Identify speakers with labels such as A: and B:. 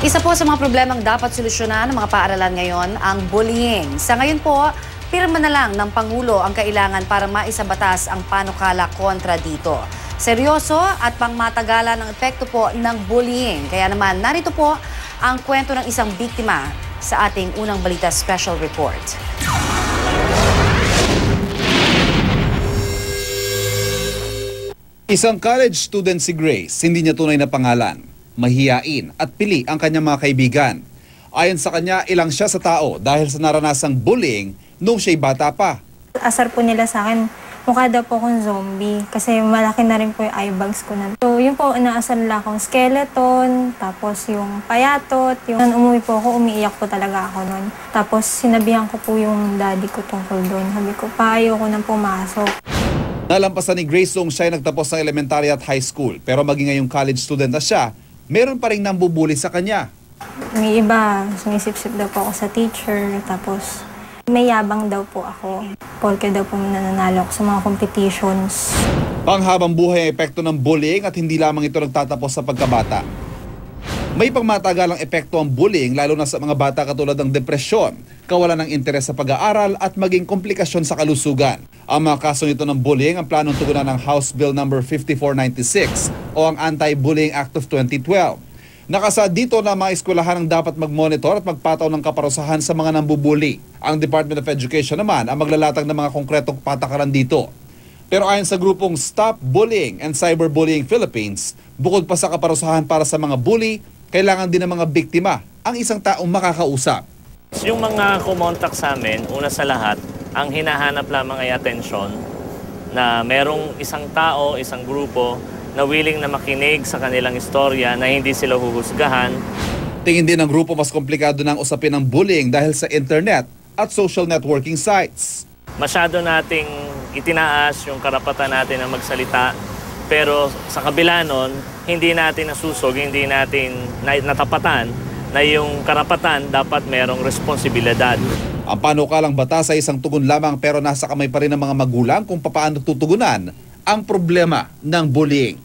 A: Isa po sa mga problemang dapat solusyonan ng mga paaralan ngayon ang bullying. Sa ngayon po, pirma na lang ng Pangulo ang kailangan para maisabatas ang panukala kontra dito. Seryoso at pangmatagalan ang epekto po ng bullying. Kaya naman narito po ang kwento ng isang biktima sa ating unang balita special report.
B: Isang college student si Grace, hindi niya tunay na pangalan. Mahiyain at pili ang kanyang mga kaibigan. Ayon sa kanya, ilang siya sa tao dahil sa naranasang bullying nung siya'y bata pa.
C: Asar po nila sa akin, mukha daw po akong zombie kasi malaki na rin po yung eye bags ko na. So yun po, inaasar nila akong skeleton, tapos yung payatot. Nung umuwi po ako, umiiyak po talaga ako nun. Tapos sinabihan ko po yung daddy ko tungkol doon. Sabi ko, ayoko nang pumasok.
B: Nalampasan ni Grace nung siya'y nagtapos ng elementary at high school. Pero maging ngayong college student na siya, meron pa rin nambubuli sa kanya.
C: May iba, sumisip-sip daw po ako sa teacher, tapos may yabang daw po ako. Porque daw po nananalo ako sa mga competitions.
B: Panghabang buhay ang epekto ng bullying at hindi lamang ito nagtatapos sa pagkabata. May pangmatagalang epekto ang bullying lalo na sa mga bata katulad ng depresyon, kawalan ng interes sa pag-aaral at maging komplikasyon sa kalusugan. Ang mga kaso nito ng bullying ang planong tugunan ng House Bill No. 5496 o ang Anti-Bullying Act of 2012. Nakasaad dito na mga eskwelahan ang dapat mag-monitor at magpataw ng kaparusahan sa mga nambubuli. Ang Department of Education naman ang maglalatag ng mga konkretong patakaran dito. Pero ayon sa grupong Stop Bullying and Cyberbullying Philippines, bukod pa sa kaparusahan para sa mga bully, kailangan din ng mga biktima ang isang taong makakausap.
D: Yung mga kumontak sa amin, una sa lahat, ang hinahanap lamang ay atensyon na merong isang tao, isang grupo na willing na makinig sa kanilang istorya na hindi sila huhusgahan.
B: Tingin din ng grupo mas komplikado ng usapin ng bullying dahil sa internet at social networking sites.
D: Masyado nating itinaas yung karapatan natin na magsalita, pero sa kabila nun, hindi natin nasusog, hindi natin natapatan na yung karapatan dapat merong responsibilidad.
B: Ang panukalang batas ay isang tugon lamang pero nasa kamay pa rin ng mga magulang kung paano tutugunan ang problema ng bullying.